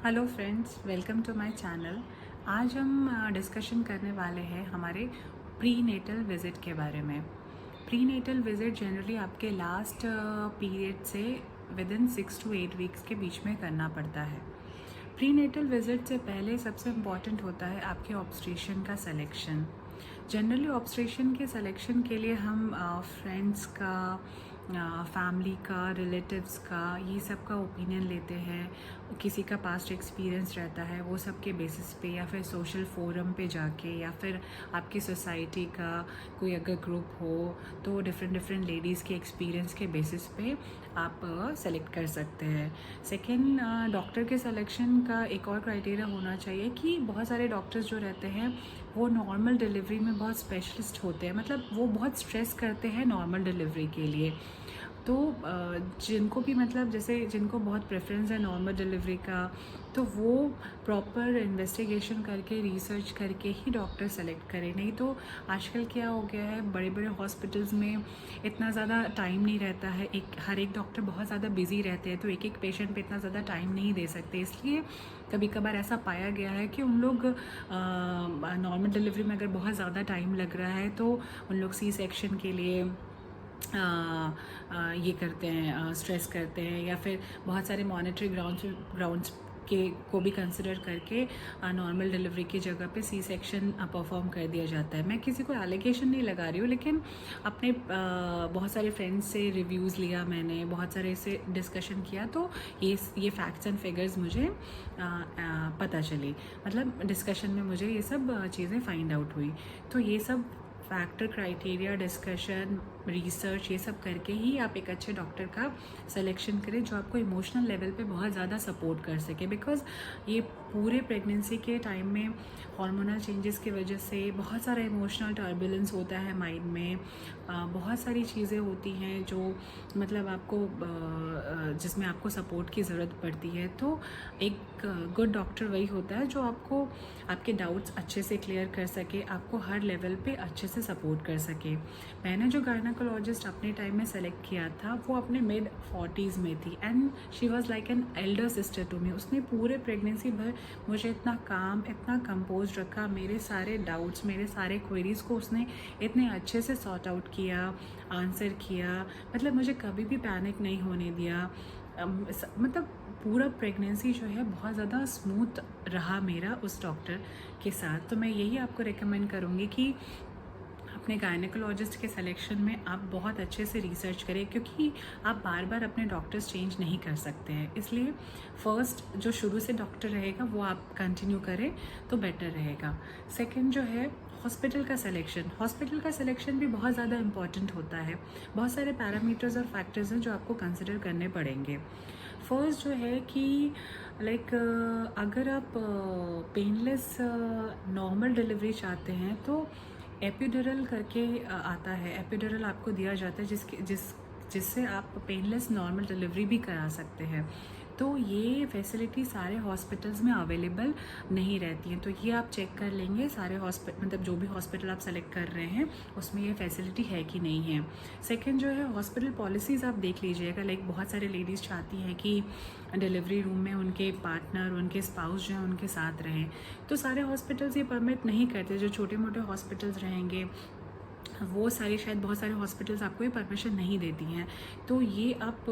Hello friends, welcome to my channel. आज हम discussion करने वाले हैं हमारे प्री नेटल विज़िट के बारे में। प्री नेटल विज़िट जनरली आपके लास्ट पीरियड से विद इन 6 to 8 वीक्स के बीच में करना पड़ता है। प्री नेटल विज़िट से पहले सबसे इम्पॉर्टेंट होता है आपके ऑब्स्टेट्रिशियन का सिलेक्शन। जनरली ऑब्स्टेट्रिशियन के सिलेक्शन के लिए हम फ्रेंड्स का, फैमिली का, रिलेटिव्स का, ये सब का ओपिनियन लेते हैं। किसी का पास्ट एक्सपीरियंस रहता है, वो सब के बेसिस पे, या फिर सोशल फोरम पे जाके, या फिर आपकी सोसाइटी का कोई अगर ग्रुप हो तो डिफरेंट लेडीज़ के एक्सपीरियंस के बेसिस पे आप सेलेक्ट कर सकते हैं। सेकेंड, डॉक्टर के सिलेक्शन का एक और क्राइटेरिया होना चाहिए कि बहुत सारे डॉक्टर्स जो रहते हैं वो नॉर्मल डिलीवरी में बहुत स्पेशलिस्ट होते हैं, मतलब वो बहुत स्ट्रेस करते हैं नॉर्मल डिलीवरी के लिए। तो जिनको भी, मतलब जैसे जिनको बहुत प्रेफरेंस है नॉर्मल डिलीवरी का, तो वो प्रॉपर इन्वेस्टिगेशन करके, रिसर्च करके ही डॉक्टर सेलेक्ट करें। नहीं तो आजकल क्या हो गया है, बड़े बड़े हॉस्पिटल्स में इतना ज़्यादा टाइम नहीं रहता है, हर एक डॉक्टर बहुत ज़्यादा बिजी रहते हैं, तो एक पेशेंट पे इतना ज़्यादा टाइम नहीं दे सकते। इसलिए कभी कभार ऐसा पाया गया है कि उन लोग नॉर्मल डिलीवरी में अगर बहुत ज़्यादा टाइम लग रहा है तो उन लोग सी सेक्शन के लिए ये करते हैं, स्ट्रेस करते हैं, या फिर बहुत सारे मॉनिटरी ग्राउंड्स के को भी कंसिडर करके नॉर्मल डिलीवरी की जगह पे सी सेक्शन परफॉर्म कर दिया जाता है। मैं किसी को एलिगेशन नहीं लगा रही हूँ, लेकिन अपने बहुत सारे फ्रेंड्स से रिव्यूज़ लिया मैंने, बहुत सारे से डिस्कशन किया, तो ये फैक्ट्स एंड फिगर्स मुझे पता चली, मतलब डिस्कशन में मुझे ये सब चीज़ें फाइंड आउट हुई। तो ये सब फैक्टर, क्राइटेरिया, डिस्कशन, रिसर्च, ये सब करके ही आप एक अच्छे डॉक्टर का सिलेक्शन करें जो आपको इमोशनल लेवल पे बहुत ज़्यादा सपोर्ट कर सके। बिकॉज़ ये पूरे प्रेगनेंसी के टाइम में हार्मोनल चेंजेस की वजह से बहुत सारा इमोशनल टर्बुलेंस होता है माइंड में, बहुत सारी चीज़ें होती हैं जो मतलब आपको जिसमें आपको सपोर्ट की ज़रूरत पड़ती है। तो एक गुड डॉक्टर वही होता है जो आपको आपके डाउट्स अच्छे से क्लियर कर सके, आपको हर लेवल पे अच्छे से सपोर्ट कर सके। मैंने जो गायनाकोलॉजिस्ट अपने टाइम में सेलेक्ट किया था वो अपने मिड 40s में थी, and she was like an elder sister to me. उसने पूरे प्रेगनेंसी भर मुझे इतना काम, इतना कंपोज रखा, मेरे सारे डाउट्स, मेरे सारे क्वेरीज़ को उसने इतने अच्छे से सॉर्ट आउट किया, आंसर किया, मतलब मुझे कभी भी पैनिक नहीं होने दिया। मतलब पूरा प्रेगनेंसी जो है बहुत ज़्यादा स्मूथ रहा मेरा उस डॉक्टर के साथ। तो मैं यही आपको रिकमेंड करूँगी कि अपने गायनेकोलॉजिस्ट के सिलेक्शन में आप बहुत अच्छे से रिसर्च करें, क्योंकि आप बार बार अपने डॉक्टर्स चेंज नहीं कर सकते हैं। इसलिए फर्स्ट जो शुरू से डॉक्टर रहेगा वो आप कंटिन्यू करें तो बेटर रहेगा। सेकंड जो है हॉस्पिटल का सिलेक्शन भी बहुत ज़्यादा इम्पॉर्टेंट होता है। बहुत सारे पैरामीटर्स और फैक्टर्स हैं जो आपको कंसिडर करने पड़ेंगे। फर्स्ट जो है कि लाइक अगर आप पेनलेस नॉर्मल डिलीवरी चाहते हैं तो एपिड्यूरल करके आता है। एपिड्यूरल आपको दिया जाता है जिससे आप पेनलेस नॉर्मल डिलीवरी भी करा सकते हैं। तो ये फैसिलिटी सारे हॉस्पिटल्स में अवेलेबल नहीं रहती हैं, तो ये आप चेक कर लेंगे सारे हॉस्पिटल, मतलब जो भी हॉस्पिटल आप सेलेक्ट कर रहे हैं उसमें ये फैसिलिटी है कि नहीं है। सेकंड जो है हॉस्पिटल पॉलिसीज़ आप देख लीजिएगा। लाइक बहुत सारे लेडीज़ चाहती हैं कि डिलीवरी रूम में उनके पार्टनर, उनके स्पाउस जो हैं उनके साथ रहें, तो सारे हॉस्पिटल्स ये परमिट नहीं करते। जो छोटे मोटे हॉस्पिटल्स रहेंगे वो सारे, शायद बहुत सारे हॉस्पिटल्स आपको ये परमिशन नहीं देती हैं। तो ये आप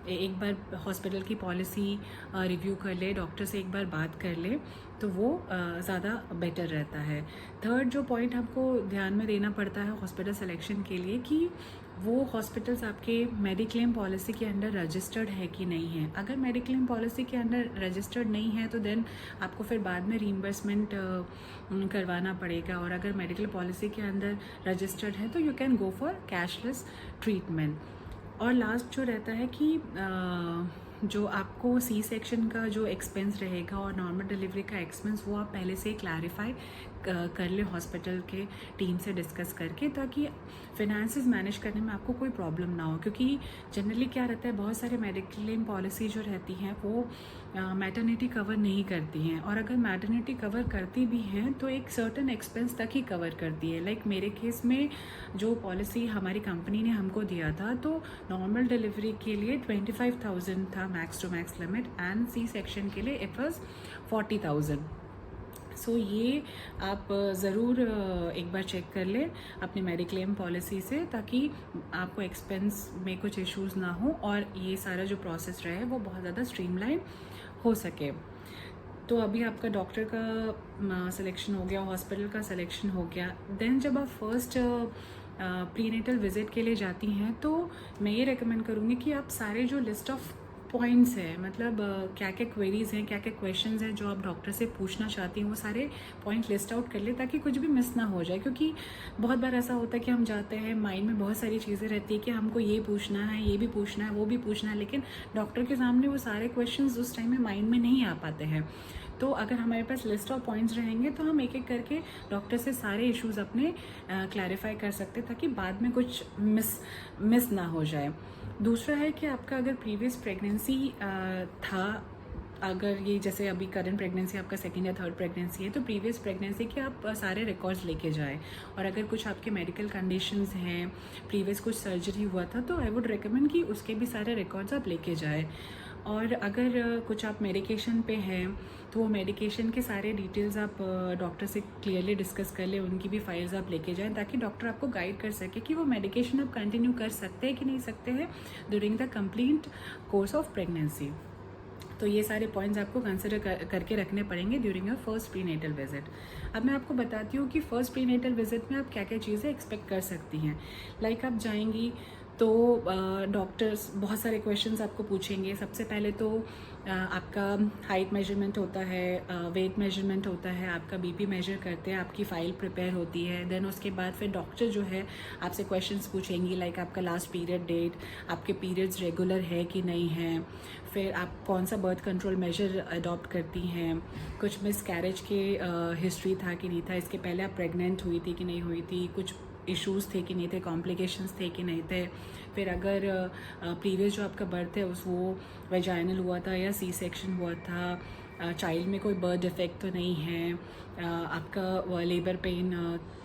एक बार हॉस्पिटल की पॉलिसी रिव्यू कर ले, डॉक्टर से एक बार बात कर ले, तो वो ज़्यादा बेटर रहता है। थर्ड जो पॉइंट आपको ध्यान में देना पड़ता है हॉस्पिटल सिलेक्शन के लिए कि वो हॉस्पिटल्स आपके मेडिक्लेम पॉलिसी के अंडर रजिस्टर्ड है कि नहीं है। अगर मेडिक्लेम पॉलिसी के अंडर रजिस्टर्ड नहीं है तो देन आपको फिर बाद में रीइंबर्समेंट करवाना पड़ेगा, और अगर मेडिकल पॉलिसी के अंदर रजिस्टर्ड है तो you can go for cashless treatment. और लास्ट जो रहता है कि जो आपको सी सेक्शन का जो एक्सपेंस रहेगा और नॉर्मल डिलीवरी का एक्सपेंस, वो आप पहले से क्लैरिफाई कर ले हॉस्पिटल के टीम से डिस्कस करके, ताकि फिनेंसेस मैनेज करने में आपको कोई प्रॉब्लम ना हो। क्योंकि जनरली क्या रहता है, बहुत सारे मेडिक्लेम पॉलिसी जो रहती हैं वो मैटरनिटी कवर नहीं करती हैं, और अगर मैटरनिटी कवर करती भी हैं तो एक सर्टन एक्सपेंस तक ही कवर करती है। लाइक मेरे केस में जो पॉलिसी हमारी कंपनी ने हमको दिया था, तो नॉर्मल डिलीवरी के लिए 25,000 था था max to max limit, and C section के लिए इट वाज 40,000। सो ये आप ज़रूर एक बार चेक कर लें अपने मेडिक्लेम पॉलिसी से, ताकि आपको एक्सपेंस में कुछ इश्यूज़ ना हो और ये सारा जो प्रोसेस रहे वो बहुत ज़्यादा स्ट्रीमलाइन हो सके। तो अभी आपका डॉक्टर का सिलेक्शन हो गया, हॉस्पिटल का सिलेक्शन हो गया। देन जब आप फर्स्ट प्रीनेटल विज़िट के लिए जाती हैं तो मैं ये रेकमेंड करूँगी कि आप सारे जो लिस्ट ऑफ पॉइंट्स हैं, मतलब क्या क्या क्वेरीज़ हैं, क्या क्या क्वेश्चंस हैं जो आप डॉक्टर से पूछना चाहती हैं, वो सारे पॉइंट लिस्ट आउट कर ले ताकि कुछ भी मिस ना हो जाए। क्योंकि बहुत बार ऐसा होता है कि हम जाते हैं, माइंड में बहुत सारी चीज़ें रहती है कि हमको ये पूछना है, ये भी पूछना है, वो भी पूछना है, लेकिन डॉक्टर के सामने वो सारे क्वेश्चंस उस टाइम में माइंड में नहीं आ पाते हैं। तो अगर हमारे पास लिस्ट ऑफ पॉइंट्स रहेंगे तो हम एक एक करके डॉक्टर से सारे इश्यूज़ अपने क्लैरिफाई कर सकते हैं ताकि बाद में कुछ मिस ना हो जाए। दूसरा है कि आपका अगर प्रीवियस प्रेगनेंसी था, अगर ये जैसे अभी करंट प्रेगनेंसी आपका सेकेंड या थर्ड प्रेगनेंसी है, तो प्रीवियस प्रेगनेंसी के आप सारे रिकॉर्ड्स लेके जाएं। और अगर कुछ आपके मेडिकल कंडीशंस हैं, प्रीवियस कुछ सर्जरी हुआ था, तो आई वुड रिकमेंड कि उसके भी सारे रिकॉर्ड्स आप लेके जाएं। और अगर कुछ आप मेडिकेशन पे हैं तो वो मेडिकेशन के सारे डिटेल्स आप डॉक्टर से क्लियरली डिस्कस कर लें, उनकी भी फाइल्स आप लेके जाएं ताकि डॉक्टर आपको गाइड कर सके कि वो मेडिकेशन आप कंटिन्यू कर सकते हैं कि नहीं सकते हैं during the complete course of pregnancy. तो ये सारे पॉइंट्स आपको कंसिडर करके रखने पड़ेंगे during your first prenatal visit. अब मैं आपको बताती हूँ कि फर्स्ट प्रीनेटल विजिट में आप क्या क्या चीज़ें एक्सपेक्ट कर सकती हैं। लाइक आप जाएंगी तो डॉक्टर्स बहुत सारे क्वेश्चंस आपको पूछेंगे। सबसे पहले तो आपका हाइट मेजरमेंट होता है, वेट मेजरमेंट होता है, आपका बीपी मेजर करते हैं, आपकी फ़ाइल प्रिपेयर होती है। देन उसके बाद फिर डॉक्टर जो है आपसे क्वेश्चंस पूछेंगी लाइक आपका लास्ट पीरियड डेट, आपके पीरियड्स रेगुलर है कि नहीं है, फिर आप कौन सा बर्थ कंट्रोल मेजर अडॉप्ट करती हैं, कुछ मिस कैरेज के हिस्ट्री था कि नहीं था, इसके पहले आप प्रेग्नेंट हुई थी कि नहीं हुई थी, कुछ इश्यूज़ थे कि नहीं थे, कॉम्प्लिकेशंस थे कि नहीं थे। फिर अगर प्रीवियस जो आपका बर्थ है वो वेजाइनल हुआ था या सी सेक्शन हुआ था, चाइल्ड में कोई बर्थ डिफेक्ट तो नहीं है, आपका लेबर पेन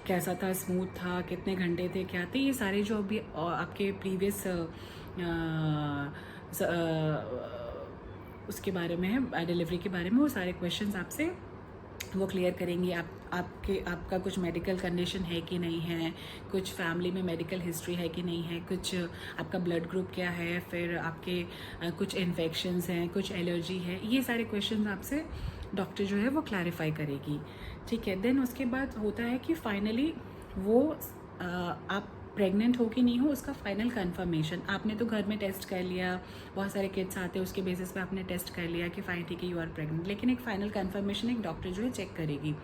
कैसा था, स्मूथ था, कितने घंटे थे, क्या थे, ये सारे जो अभी आपके प्रीवियस उसके बारे में है, डिलीवरी के बारे में, वो सारे क्वेश्चंस आपसे वो क्लियर करेंगी। आपका कुछ मेडिकल कंडीशन है कि नहीं है, कुछ फैमिली में मेडिकल हिस्ट्री है कि नहीं है, कुछ आपका ब्लड ग्रुप क्या है, फिर आपके कुछ इन्फेक्शंस हैं, कुछ एलर्जी है, ये सारे क्वेश्चंस आपसे डॉक्टर जो है वो क्लैरिफाई करेगी। ठीक है। देन उसके बाद होता है कि फाइनली वो आप प्रेग्नेंट हो कि नहीं हो उसका फाइनल कंफर्मेशन। आपने तो घर में टेस्ट कर लिया, बहुत सारे किट्स आते हैं, उसके बेसिस पे आपने टेस्ट कर लिया कि फाइन ठीक है यू आर प्रेग्नेंट, लेकिन एक फाइनल कंफर्मेशन एक डॉक्टर जो है चेक करेगी।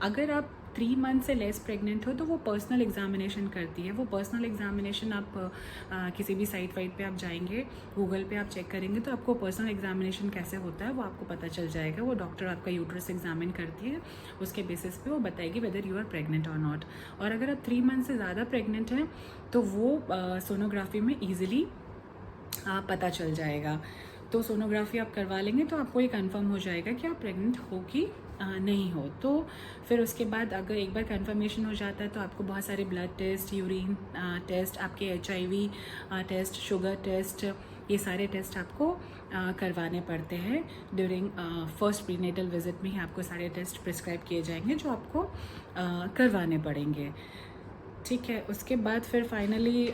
अगर आप 3 मंथ से लेस प्रेग्नेंट हो तो वो पर्सनल एग्जामिनेशन करती है। वो पर्सनल एग्जामिनेशन आप किसी भी साइट वाइट पे आप जाएंगे, गूगल पे आप चेक करेंगे तो आपको पर्सनल एग्जामिनेशन कैसे होता है वो आपको पता चल जाएगा। वो डॉक्टर आपका यूट्रस एग्जामिन करती है, उसके बेसिस पे वो बताएगी वेदर यू आर प्रेग्नेंट और नॉट। और अगर आप 3 मंथ से ज़्यादा प्रेग्नेंट हैं तो वो सोनोग्राफी में ईजिली पता चल जाएगा। तो सोनोग्राफी आप करवा लेंगे तो आपको ये कंफर्म हो जाएगा कि आप प्रेग्नेंट हो कि नहीं हो। तो फिर उसके बाद अगर एक बार कंफर्मेशन हो जाता है तो आपको बहुत सारे ब्लड टेस्ट, यूरिन टेस्ट, आपके HIV टेस्ट, शुगर टेस्ट, ये सारे टेस्ट आपको करवाने पड़ते हैं। ड्यूरिंग फर्स्ट प्रीनेटल विजिट में ही आपको सारे टेस्ट प्रिस्क्राइब किए जाएंगे जो आपको करवाने पड़ेंगे। ठीक है। उसके बाद फिर फाइनली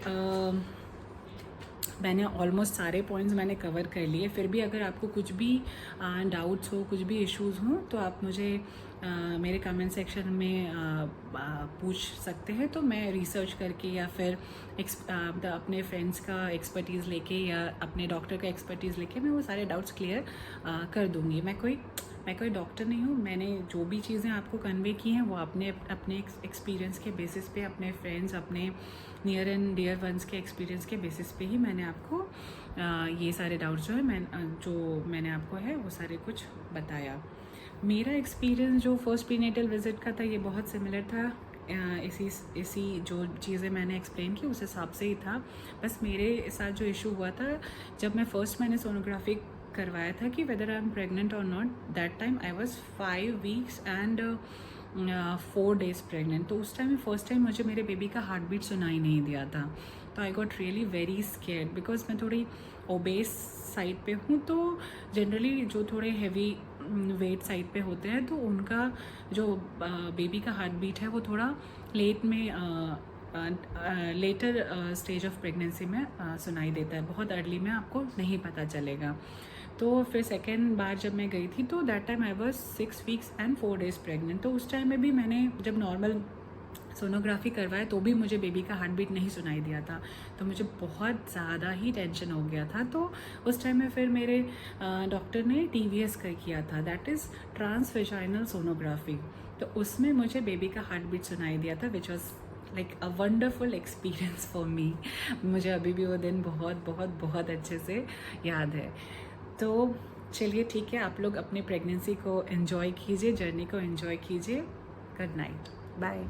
मैंने ऑलमोस्ट सारे पॉइंट्स मैंने कवर कर लिए। फिर भी अगर आपको कुछ भी डाउट्स हो, कुछ भी इश्यूज़ हों तो आप मुझे मेरे कमेंट सेक्शन में पूछ सकते हैं। तो मैं रिसर्च करके या फिर अपने फ्रेंड्स का एक्सपर्टीज़ लेके या अपने डॉक्टर का एक्सपर्टीज़ लेके मैं वो सारे डाउट्स क्लियर कर दूँगी। मैं कोई डॉक्टर नहीं हूँ। मैंने जो भी चीज़ें आपको कन्वे की हैं वो अपने एक्सपीरियंस के बेसिस पे, अपने फ्रेंड्स, अपने नियर एंड डियर वंस के एक्सपीरियंस के बेसिस पे ही मैंने आपको ये सारे डाउट्स जो मैंने आपको है वो सारे कुछ बताया। मेरा एक्सपीरियंस जो फर्स्ट प्रीनेटल विजिट का था ये बहुत सिमिलर था। इसी जो चीज़ें मैंने एक्सप्लेन की उस हिसाब से ही था। बस मेरे साथ जो इशू हुआ था जब मैंने सोनोग्राफी करवाया था कि वेदर आई एम प्रेग्नेंट और not, that time I was 5 weeks and 4 days pregnant. तो उस टाइम फर्स्ट टाइम मुझे मेरे बेबी का हार्ट बीट सुनाई नहीं दिया था। तो I got really very scared because मैं थोड़ी ओबेस साइड पे हूँ, तो जनरली जो थोड़े हैवी वेट साइड पे होते हैं तो उनका जो बेबी का हार्ट बीट है वो थोड़ा लेटर स्टेज ऑफ प्रेगनेंसी में सुनाई देता है, बहुत अर्ली में आपको नहीं पता चलेगा। तो फिर सेकेंड बार जब मैं गई थी तो that time I was 6 weeks and 4 days pregnant. तो उस टाइम में भी मैंने जब नॉर्मल सोनोग्राफी करवाया तो भी मुझे बेबी का हार्ट बीट नहीं सुनाई दिया था, तो मुझे बहुत ज़्यादा ही टेंशन हो गया था। तो उस टाइम में फिर मेरे डॉक्टर ने TVS का किया था, दैट इज़ ट्रांसवेजाइनल सोनोग्राफी। तो उसमें मुझे बेबी का हार्ट बीट सुनाई दिया था, which was like a wonderful experience for me. मुझे अभी भी वो दिन बहुत बहुत बहुत अच्छे से याद है। तो चलिए ठीक है, आप लोग अपनी प्रेगनेंसी को एंजॉय कीजिए, जर्नी को एंजॉय कीजिए। Good night, bye.